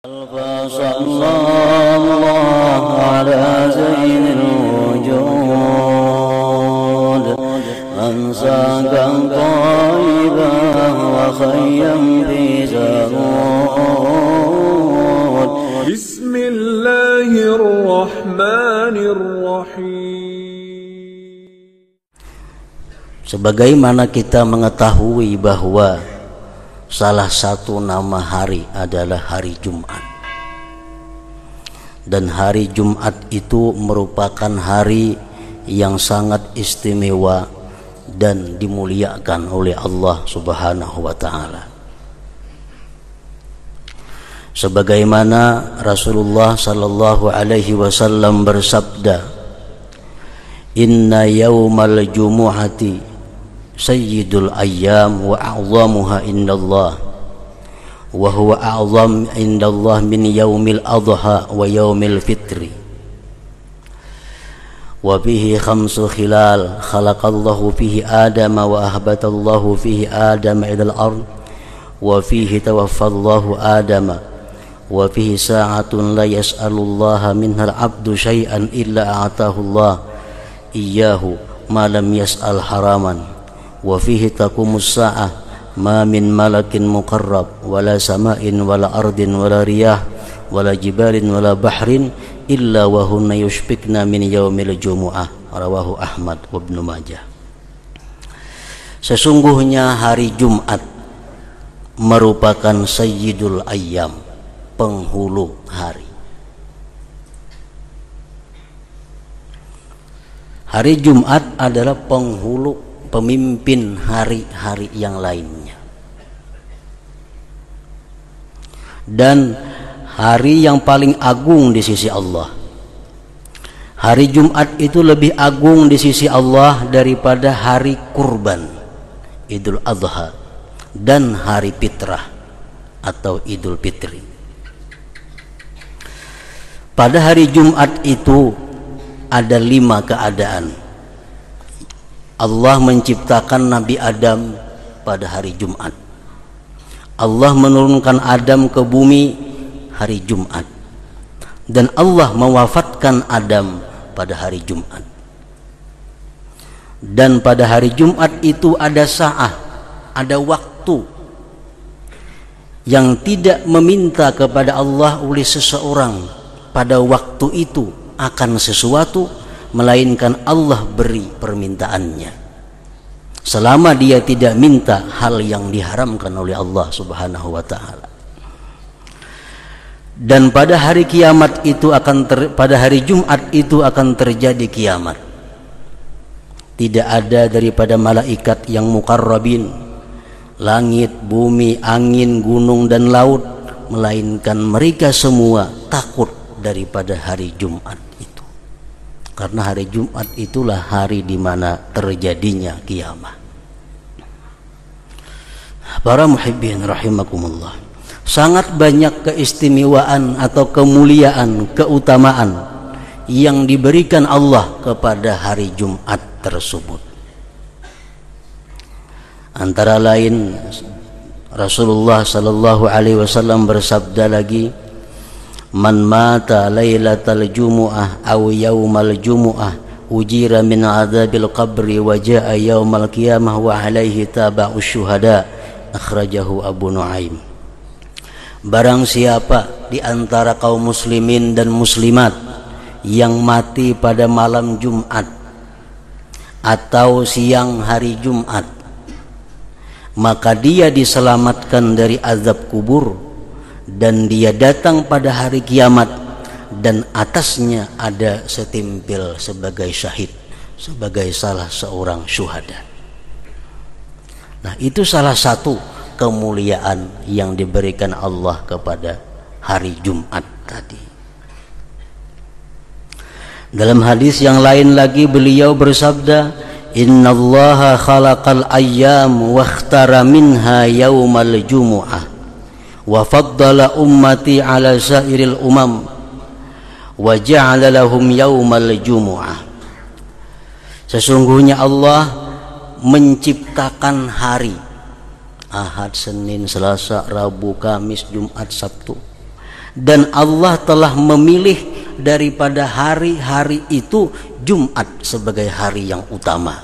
صلى الله على زين الوجود من ساق طيبا وخيم في زهود بسم الله الرحمن الرحيم. Sebagaimana kita mengetahui bahwa salah satu nama hari adalah hari Jumat, dan hari Jumat itu merupakan hari yang sangat istimewa dan dimuliakan oleh Allah Subhanahu wa Ta'ala. Sebagaimana Rasulullah sallallahu alaihi wasallam bersabda, "Inna yaumal jumu'ati sayyidul ayyam wa a'zamuha indallah wa huwa a'zam indallah min yaumil adha wa yaumil fitri wa fihi khamsu khilal khalaqallahu fihi adama wa ahbatallahu fihi adama ilal ard wa fihi tawaffallahu adama wa fihi sa'atun la yas'alullaha minhal abdu syai'an illa a'tahu Allah iyyahu ma lam yas'al haraman wa fihi taqumus sa'ah ma min malakin muqarrab wala sama'in wala ardin wala riyah wala jibalin wala bahrin illa wa hunna yushfikna min yaumil jumu'ah." Rawahu Ahmad wa Ibnu Majah. Sesungguhnya hari Jumat merupakan sayyidul ayyam, penghulu hari. Hari Jumat adalah penghulu, pemimpin hari-hari yang lainnya, dan hari yang paling agung di sisi Allah. Hari Jumat itu lebih agung di sisi Allah daripada hari kurban, Idul Adha, dan hari fitrah atau Idul Fitri. Pada hari Jumat itu ada 5 keadaan. Allah menciptakan Nabi Adam pada hari Jumat. Allah menurunkan Adam ke bumi hari Jumat. Dan Allah mewafatkan Adam pada hari Jumat. Dan pada hari Jumat itu ada sa'ah, ada waktu yang tidak meminta kepada Allah oleh seseorang pada waktu itu akan sesuatu, melainkan Allah beri permintaannya, selama dia tidak minta hal yang diharamkan oleh Allah Subhanahu wa Ta'ala. Dan pada hari kiamat itu pada hari Jumat itu akan terjadi kiamat. Tidak ada daripada malaikat yang muqarrabin, langit, bumi, angin, gunung dan laut, melainkan mereka semua takut daripada hari Jumat itu. Karena hari Jumat itulah hari di mana terjadinya kiamat. Para muhibbin rahimakumullah, sangat banyak keistimewaan atau kemuliaan, keutamaan yang diberikan Allah kepada hari Jumat tersebut. Antara lain Rasulullah sallallahu alaihi wasallam bersabda lagi, "Man mata lailatal jumu'ah aw yaumal jumu'ah ujira min adzabil qabri wa jaa yaumal qiyamah wa alaihi taba'us syuhada." Akhrajahu Abu Nuaim. Barang siapa di antara kaum muslimin dan muslimat yang mati pada malam Jumat atau siang hari Jumat, maka dia diselamatkan dari azab kubur, dan dia datang pada hari kiamat dan atasnya ada setimpil sebagai syahid, sebagai salah seorang syuhada. Nah, itu salah satu kemuliaan yang diberikan Allah kepada hari Jumat tadi. Dalam hadis yang lain lagi beliau bersabda, "Innallaha khalaqal ayyam wa ikhtara minha yaumal jumu'ah wa faddala ummati ala sairil umam wa ja'ala lahum yaumal jumu'ah." Sesungguhnya Allah menciptakan hari Ahad, Senin, Selasa, Rabu, Kamis, Jumat, Sabtu, Dan Allah telah memilih daripada hari-hari itu Jumat sebagai hari yang utama.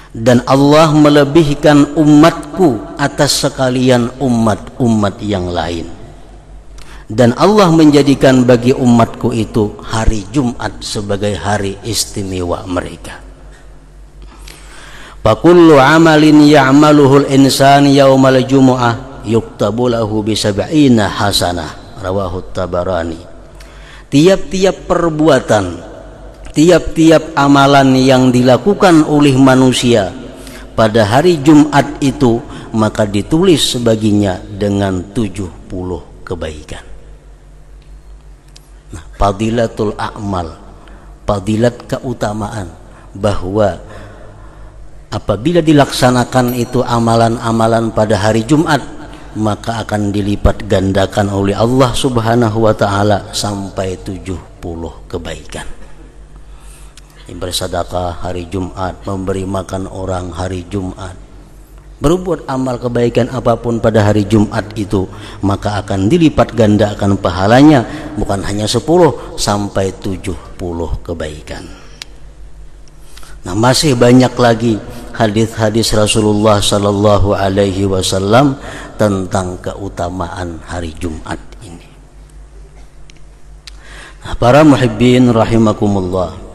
Dan Allah melebihkan umatku atas sekalian umat-umat yang lain. Dan Allah menjadikan bagi umatku itu hari Jumat sebagai hari istimewa mereka. Fakullu amalin ya'maluhul insan yaumal jumu'ah yuktabu lahu bisab'ina hasanah, rawahu Tabarani. Tiap-tiap perbuatan, tiap-tiap amalan yang dilakukan oleh manusia pada hari Jumat itu, maka ditulis sebaginya dengan 70 kebaikan. Nah, fadilatul a'mal, fadilat keutamaan, bahwa apabila dilaksanakan itu amalan-amalan pada hari Jumat, maka akan dilipat gandakan oleh Allah Subhanahu wa ta'ala sampai 70 kebaikan. Bersedekah hari Jumat, memberi makan orang hari Jumat, berbuat amal kebaikan apapun pada hari Jumat itu, maka akan dilipat gandakan pahalanya, bukan hanya 10 sampai 70 kebaikan. Nah, masih banyak lagi hadis-hadis Rasulullah sallallahu alaihi wasallam tentang keutamaan hari Jumat ini. Nah, para muhibbin rahimakumullah,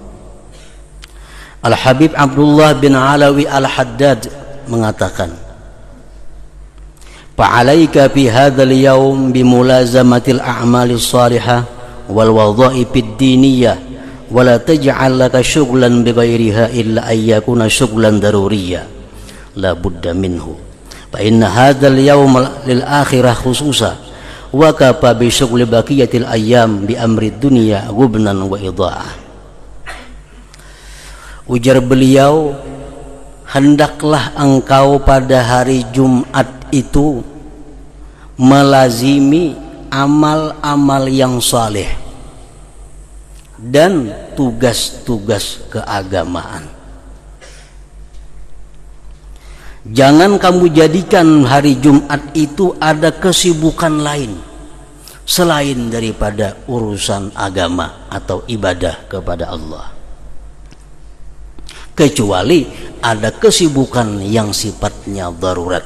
Al-Habib Abdullah bin Alawi Al-Haddad mengatakan, fa'alaika fi hadzal yaum bimulazamatil a'malis salihah wal wadha'ifid diniyah wa la taj'al laka syughlan bighairiha illa ayyakuna syughlan daruriyya la budda minhu fa inna hadzal yaum lil akhirah khususa wa kafa bi syughli baqiyatil ayyam bi amri dunya ghubnan wa idha'ah. Ujar beliau, hendaklah engkau pada hari Jumat itu melazimi amal-amal yang saleh dan tugas-tugas keagamaan. Jangan kamu jadikan hari Jumat itu ada kesibukan lain selain daripada urusan agama atau ibadah kepada Allah, kecuali ada kesibukan yang sifatnya darurat.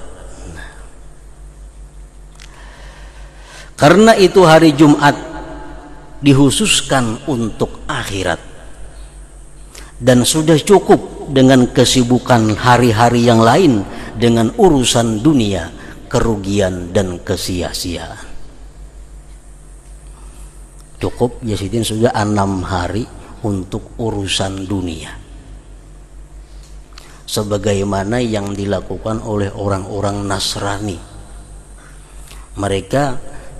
Karena itu hari Jumat dikhususkan untuk akhirat, dan sudah cukup dengan kesibukan hari-hari yang lain dengan urusan dunia, kerugian dan kesia-siaan. Cukup ya Sidin, sudah 6 hari untuk urusan dunia, sebagaimana yang dilakukan oleh orang-orang Nasrani. Mereka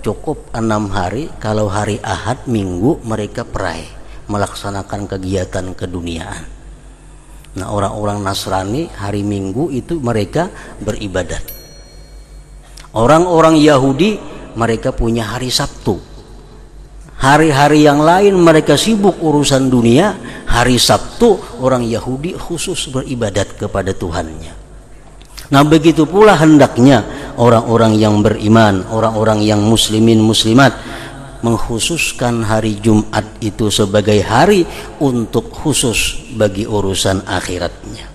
cukup 6 hari, kalau hari Ahad, Minggu mereka perai melaksanakan kegiatan keduniaan. Nah, orang-orang Nasrani hari Minggu itu mereka beribadat. Orang-orang Yahudi mereka punya hari Sabtu. Hari-hari yang lain mereka sibuk urusan dunia, hari Sabtu orang Yahudi khusus beribadat kepada Tuhannya. Nah, begitu pula hendaknya orang-orang yang beriman, orang-orang yang muslimin muslimat mengkhususkan hari Jumat itu sebagai hari untuk khusus bagi urusan akhiratnya.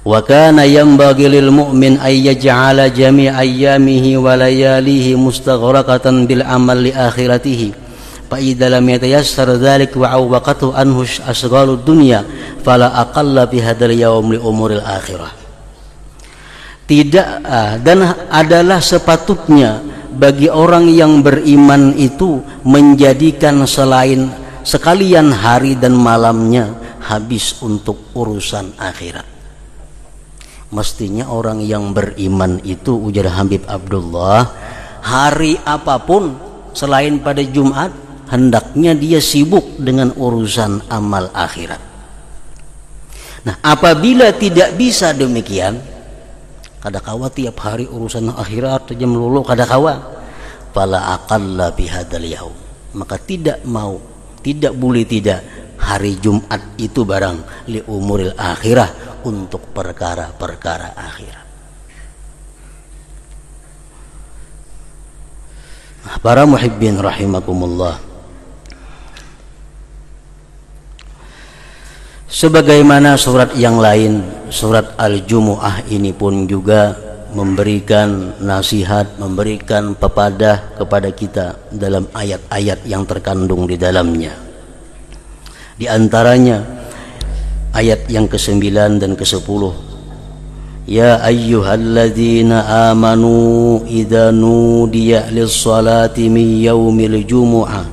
Wa kana yanbaghi lil mu'min ay yaj'ala jami'a ayyamihi wa layalihi mustaghraqatan bil amal li akhiratihi fa idza lam yatayassar dzalik wa awqatu anhu asghalud dunya fala aqalla bi hadzal yaum li umuril akhirah. Tidak, dan adalah sepatutnya bagi orang yang beriman itu menjadikan sekalian hari dan malamnya habis untuk urusan akhirat. Mestinya orang yang beriman itu, ujar Habib Abdullah, hari apapun selain pada Jumat hendaknya dia sibuk dengan urusan amal akhirat. Nah, apabila tidak bisa demikian, kadakawa tiap hari urusan akhirat saja melulu, kadakawa fala aqalla bihadzal yaum, maka tidak boleh tidak hari Jumat itu barang li umuril akhirah, untuk perkara-perkara akhirat. Para muhibbin rahimakumullah, sebagaimana surat yang lain, surat Al-Jumu'ah ini pun juga memberikan nasihat, memberikan pepadah kepada kita dalam ayat-ayat yang terkandung di dalamnya. Di antaranya ayat yang ke-9 dan ke-10. Ya ayyuhalladzina amanu idza nudiya lis-salati min yaumil jumu'ah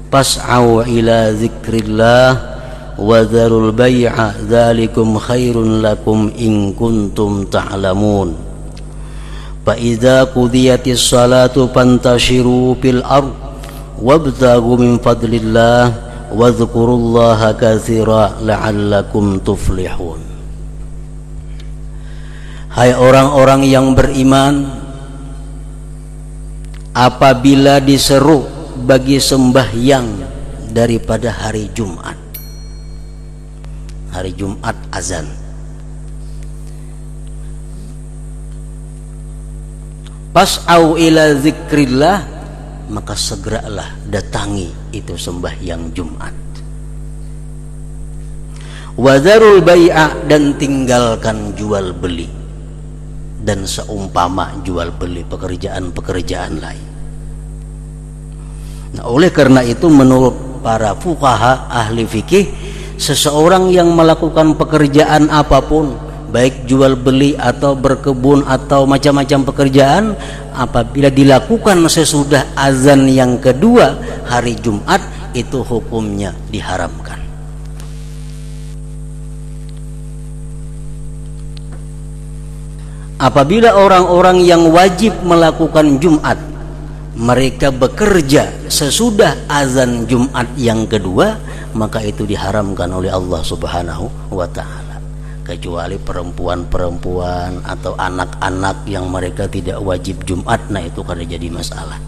fas'au ila dzikrillah wa dzarul bai'a dzalikum khairun lakum in kuntum ta'lamun. Fa idza qudiyatis salatu fantashiru fil ard wabtaghu min fadlillah wadhkurullaha katsira la'allakum tuflihun. Hai orang-orang yang beriman, apabila diseru bagi sembahyang daripada hari Jumat, hari Jumat azan, fas'au ila zikrillah, maka segeralah datangi itu sembahyang Jumat. Wadzarul bai'a, dan tinggalkan jual beli dan seumpama jual beli, pekerjaan-pekerjaan lain. Nah, oleh karena itu menurut para fuqaha ahli fikih, seseorang yang melakukan pekerjaan apapun, baik jual beli atau berkebun atau macam-macam pekerjaan, apabila dilakukan sesudah azan yang kedua hari Jumat, itu hukumnya diharamkan. Apabila orang-orang yang wajib melakukan Jumat, mereka bekerja sesudah azan Jumat yang kedua, maka itu diharamkan oleh Allah Subhanahu wa ta'ala. Kecuali perempuan-perempuan atau anak-anak yang mereka tidak wajib Jumat, nah itu kada jadi masalah.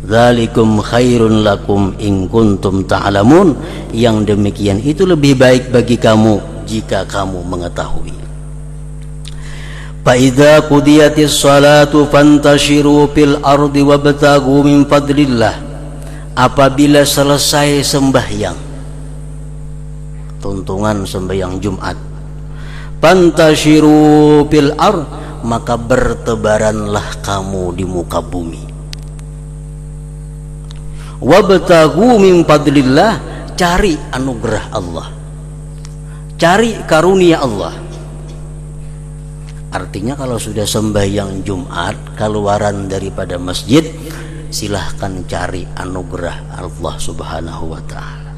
Dzalikum khairun lakum in kuntum ta'lamun, yang demikian itu lebih baik bagi kamu jika kamu mengetahui. Fa idza qudiyatis salatu fantashiru fil ardi wabtaghu min fadlillah, apabila selesai sembahyang, tuntungan sembahyang Jumat, fantashiru fil ard, maka bertebaranlah kamu di muka bumi. Wabtaghu min fadlillah, cari anugerah Allah, cari karunia Allah. Artinya kalau sudah sembahyang Jumat, keluaran daripada masjid, silahkan cari anugerah Allah Subhanahu wa ta'ala.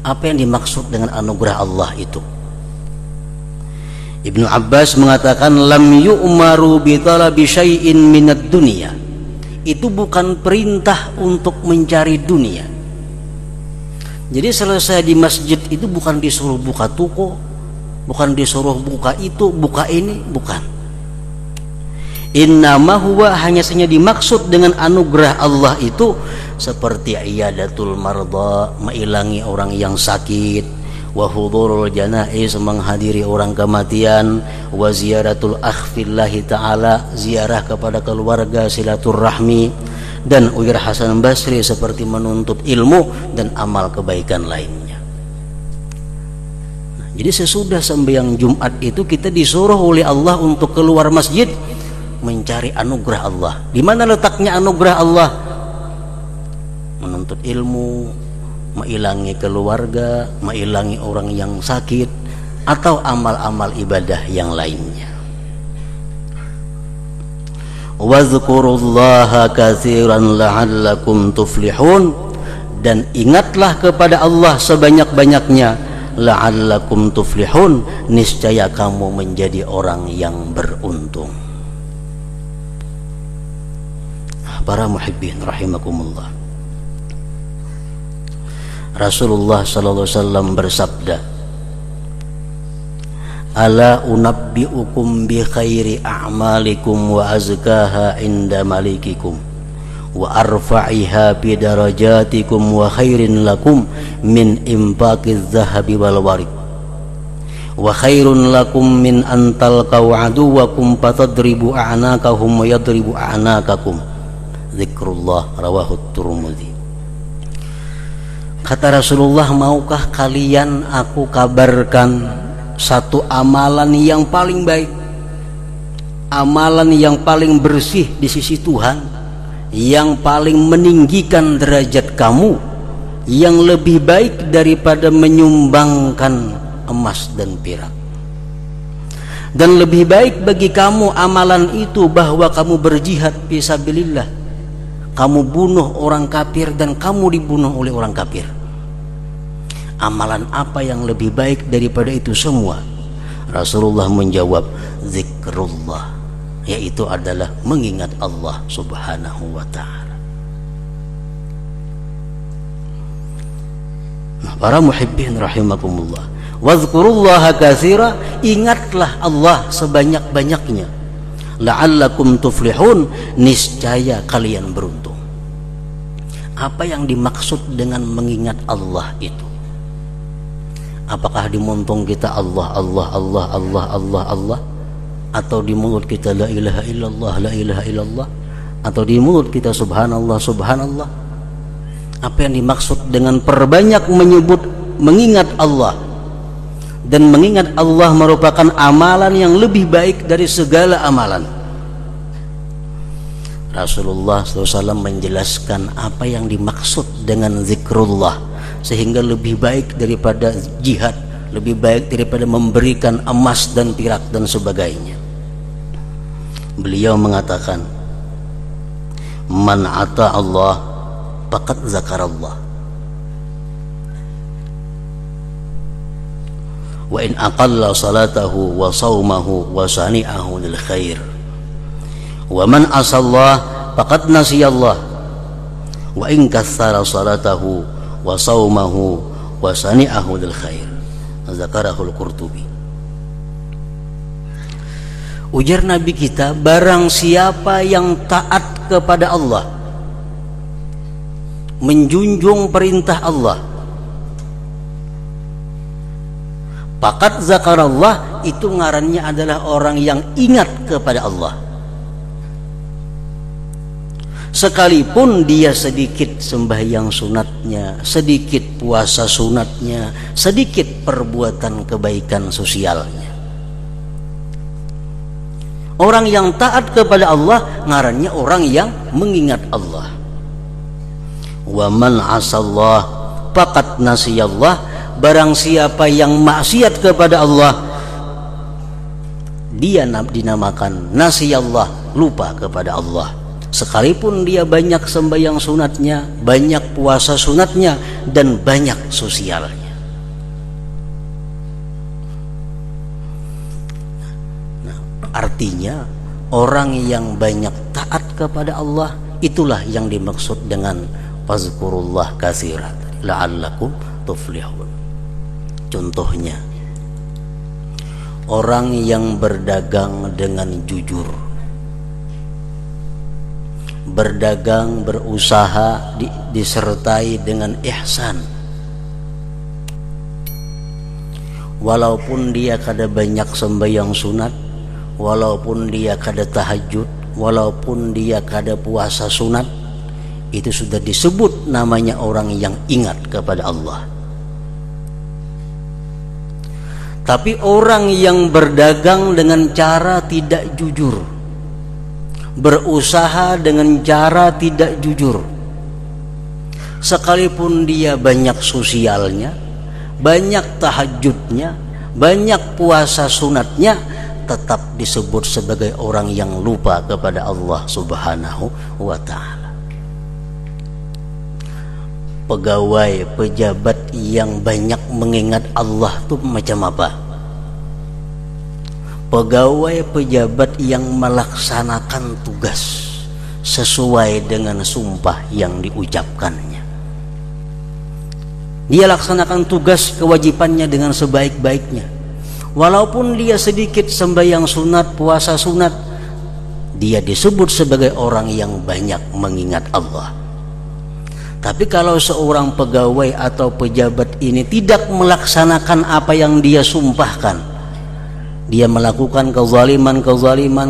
Apa yang dimaksud dengan anugerah Allah itu? Ibnu Abbas mengatakan, lam yu'maru bi talabi syai'in minad dunya, itu bukan perintah untuk mencari dunia. Jadi selesai di masjid itu bukan disuruh buka toko, bukan disuruh buka itu, buka ini, bukan. Innama huwa, hanya saja dimaksud dengan anugerah Allah itu seperti iyadatul marda, mengilangi orang yang sakit, wa hudurul janaiz, menghadiri orang kematian, wa ziyaratul akhfillahi ta'ala, ziarah kepada keluarga, silaturrahmi, dan Uyair Hasan Basri seperti menuntut ilmu dan amal kebaikan lainnya. Nah, jadi sesudah sembahyang Jumat itu kita disuruh oleh Allah untuk keluar masjid mencari anugerah Allah. Di mana letaknya anugerah Allah? Menuntut ilmu, mengilangi keluarga, mengilangi orang yang sakit, atau amal-amal ibadah yang lainnya. Wazkurullaha katsiran la'allakum tuflihun, dan ingatlah kepada Allah sebanyak-banyaknya, la'allakum tuflihun, niscaya kamu menjadi orang yang beruntung. Para muhibbin rahimakumullah, Rasulullah sallallahu alaihi wasallam bersabda, ala unabbiukum bi khairi a'malikum wa azkaha inda malikikum wa arfa'iha bi darajatikum wa khairin lakum min infaqiz zahabi wal warid wa khairun lakum min an talqaw aduwakum fatadribu a'naqahum wa yadribu a'naqakum. Zikrullah, rawahu Tirmidzi. Kata Rasulullah, maukah kalian aku kabarkan satu amalan yang paling baik, amalan yang paling bersih di sisi Tuhan, yang paling meninggikan derajat kamu, yang lebih baik daripada menyumbangkan emas dan perak. Dan lebih baik bagi kamu amalan itu bahwa kamu berjihad fisabilillah, kamu bunuh orang kafir dan kamu dibunuh oleh orang kafir. Amalan apa yang lebih baik daripada itu semua? Rasulullah menjawab, zikrullah, yaitu adalah mengingat Allah subhanahu wa ta'ala. Nah, para muhibbin rahimakumullah, wadhkurullaha katsira, ingatlah Allah sebanyak-banyaknya, la'allakum tuflihun, niscaya kalian beruntung. Apa yang dimaksud dengan mengingat Allah itu? Apakah di muntung kita Allah, Allah, Allah, Allah, Allah, Allah, atau di mulut kita la ilaha illallah, la ilaha illallah, atau di mulut kita subhanallah, subhanallah? Apa yang dimaksud dengan perbanyak menyebut mengingat Allah? Dan mengingat Allah merupakan amalan yang lebih baik dari segala amalan. Rasulullah SAW menjelaskan apa yang dimaksud dengan zikrullah, sehingga lebih baik daripada jihad, lebih baik daripada memberikan emas dan perak dan sebagainya. Beliau mengatakan, man ata Allah faqad zakarallah, wa in aqalla salatahu wa sawmahu wa sani'ahu lil khair, wa man asallah faqad nasiyallah, wa in katsara salatahu wa sawmahu wa sani'ahu lil khair. Zakarahul Qurtubi. Ujar Nabi kita, barang siapa yang taat kepada Allah, menjunjung perintah Allah, faqad zakarallah, itu ngarannya adalah orang yang ingat kepada Allah. Sekalipun dia sedikit sembahyang sunatnya, sedikit puasa sunatnya, sedikit perbuatan kebaikan sosialnya. Orang yang taat kepada Allah ngarannya orang yang mengingat Allah. Wa man asallah faqad nasiyallah, barang siapa yang maksiat kepada Allah, dia dinamakan nasiyallah, lupa kepada Allah. Sekalipun dia banyak sembahyang sunatnya, banyak puasa sunatnya, dan banyak sosialnya. Nah, artinya orang yang banyak taat kepada Allah, itulah yang dimaksud dengan fazkurullah katsira la'allakum tuflihun. Contohnya, orang yang berdagang dengan jujur, berdagang, berusaha disertai dengan ihsan. Walaupun dia kada banyak sembahyang sunat, walaupun dia kada tahajud, walaupun dia kada puasa sunat, itu sudah disebut namanya orang yang ingat kepada Allah. Tapi orang yang berdagang dengan cara tidak jujur, berusaha dengan cara tidak jujur, sekalipun dia banyak sosialnya, banyak tahajudnya, banyak puasa sunatnya, tetap disebut sebagai orang yang lupa kepada Allah subhanahu wa ta'ala. Pegawai, pejabat yang banyak mengingat Allah itu macam apa? Pegawai pejabat yang melaksanakan tugas sesuai dengan sumpah yang diucapkannya. Dia laksanakan tugas kewajibannya dengan sebaik-baiknya. Walaupun dia sedikit sembahyang sunat, puasa sunat, dia disebut sebagai orang yang banyak mengingat Allah. Tapi kalau seorang pegawai atau pejabat ini tidak melaksanakan apa yang dia sumpahkan, dia melakukan kezaliman,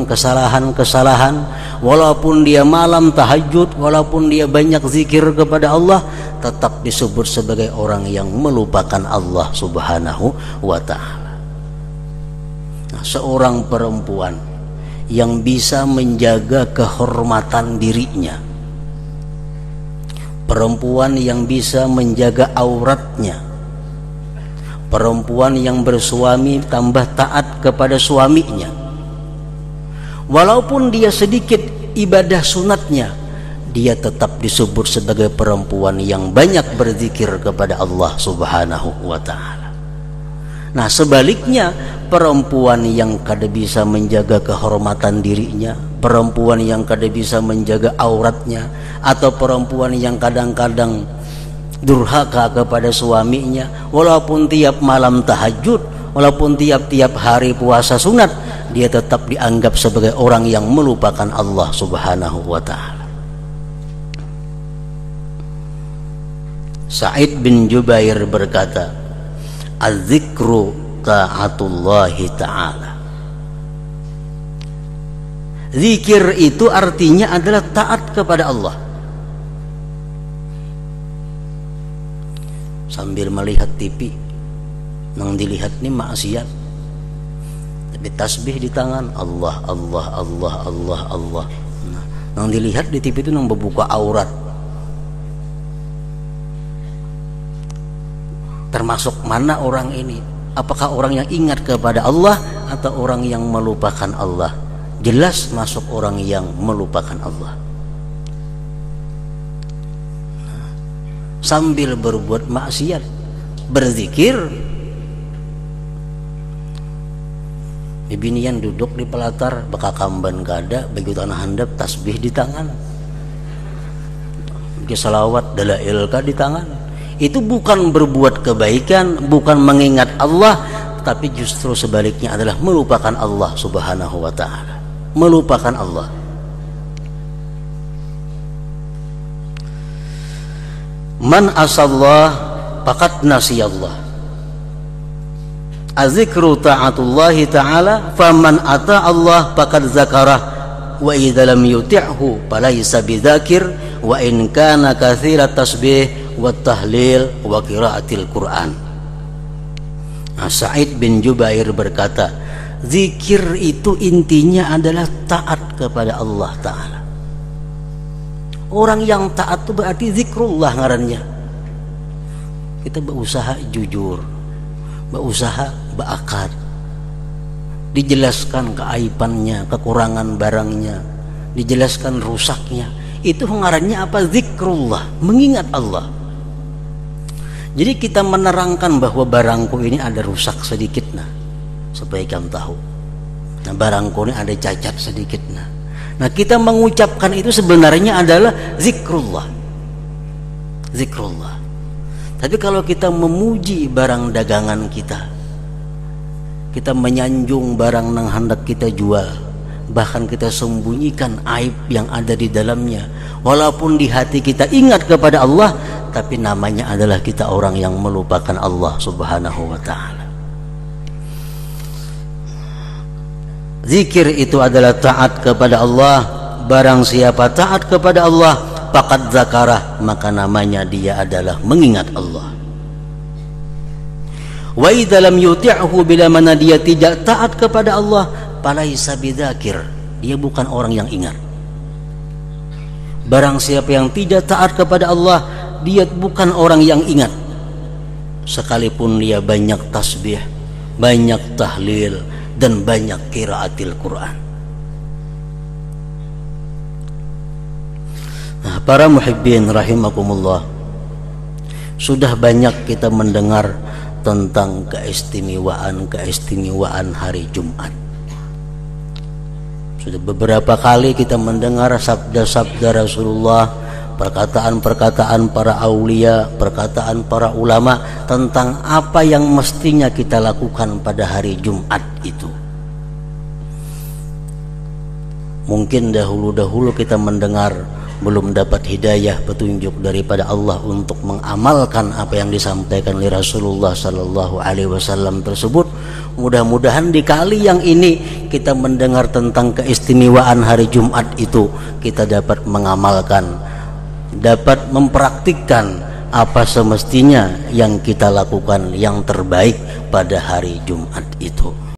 kesalahan, walaupun dia malam tahajud, walaupun dia banyak zikir kepada Allah, tetap disebut sebagai orang yang melupakan Allah Subhanahu wa ta'ala. Nah, seorang perempuan yang bisa menjaga kehormatan dirinya, perempuan yang bisa menjaga auratnya, perempuan yang bersuami tambah taat kepada suaminya, walaupun dia sedikit ibadah sunatnya, dia tetap disebut sebagai perempuan yang banyak berzikir kepada Allah Subhanahu wa ta'ala. Nah, sebaliknya, perempuan yang kada bisa menjaga kehormatan dirinya, perempuan yang kada bisa menjaga auratnya, atau perempuan yang kadang-kadang durhaka kepada suaminya, walaupun tiap malam tahajud, walaupun tiap-tiap hari puasa sunat, dia tetap dianggap sebagai orang yang melupakan Allah Subhanahu wa ta'ala. Sa'id bin Jubair berkata, az-zikru ta'atullahi ta'ala. Zikir itu artinya adalah taat kepada Allah. Sambil melihat TV, nang dilihat nih maksiat, tapi tasbih di tangan, Allah Allah Allah Allah Allah. Nah, nang dilihat di TV itu nang membuka aurat. Termasuk mana orang ini? Apakah orang yang ingat kepada Allah atau orang yang melupakan Allah? Jelas masuk orang yang melupakan Allah. Sambil berbuat maksiat, berzikir, bibinian duduk di pelatar, bakakamban kada, begitu tanah handap, tasbih di tangan, salawat dalail ka di tangan. Itu bukan berbuat kebaikan, bukan mengingat Allah, tapi justru sebaliknya adalah melupakan Allah Subhanahu wa ta'ala, melupakan Allah. Man asallah faqad nasiyallah. Az-zikru ta'atullahi ta'ala, faman ata Allah faqad zakarah, wa idza lam yuti'hu falaysa bidzakir, wa in kana katsirat tasbih wa tahlil wa qiraatil Quran. Nah, Sa'id bin Jubair berkata, zikir itu intinya adalah taat kepada Allah Ta'ala. Orang yang taat itu berarti zikrullah ngarannya. Kita berusaha jujur, berusaha berakad, dijelaskan keaibannya, kekurangan barangnya, dijelaskan rusaknya. Itu ngarannya apa? Zikrullah, mengingat Allah. Jadi kita menerangkan bahwa barangku ini ada rusak sedikit, nah, supaya kamu tahu. Nah, barangku ini ada cacat sedikit, nah, kita mengucapkan itu sebenarnya adalah zikrullah. Zikrullah. Tapi kalau kita memuji barang dagangan kita, kita menyanjung barang nang hendak kita jual, bahkan kita sembunyikan aib yang ada di dalamnya, walaupun di hati kita ingat kepada Allah, tapi namanya adalah kita orang yang melupakan Allah Subhanahu wa ta'ala. Zikir itu adalah taat kepada Allah. Barang siapa taat kepada Allah, faqad zakarah, maka namanya dia adalah mengingat Allah. Wa idza lam yuti'hu, bila mana dia tidak taat kepada Allah, falaisa bidzakir, dia bukan orang yang ingat. Barang siapa yang tidak taat kepada Allah, dia bukan orang yang ingat. Sekalipun dia banyak tasbih, banyak tahlil, dan banyak qiraatil Quran. Nah, para muhibbin rahimakumullah, sudah banyak kita mendengar tentang keistimewaan hari Jumat. Sudah beberapa kali kita mendengar sabda-sabda Rasulullah, perkataan-perkataan para aulia, perkataan para ulama tentang apa yang mestinya kita lakukan pada hari Jumat itu. Mungkin dahulu-dahulu kita mendengar belum dapat hidayah petunjuk daripada Allah untuk mengamalkan apa yang disampaikan oleh Rasulullah sallallahu alaihi wasallam tersebut, mudah-mudahan di kali yang ini kita mendengar tentang keistimewaan hari Jumat itu, kita dapat mengamalkan, dapat mempraktikkan apa semestinya yang kita lakukan yang terbaik pada hari Jumat itu.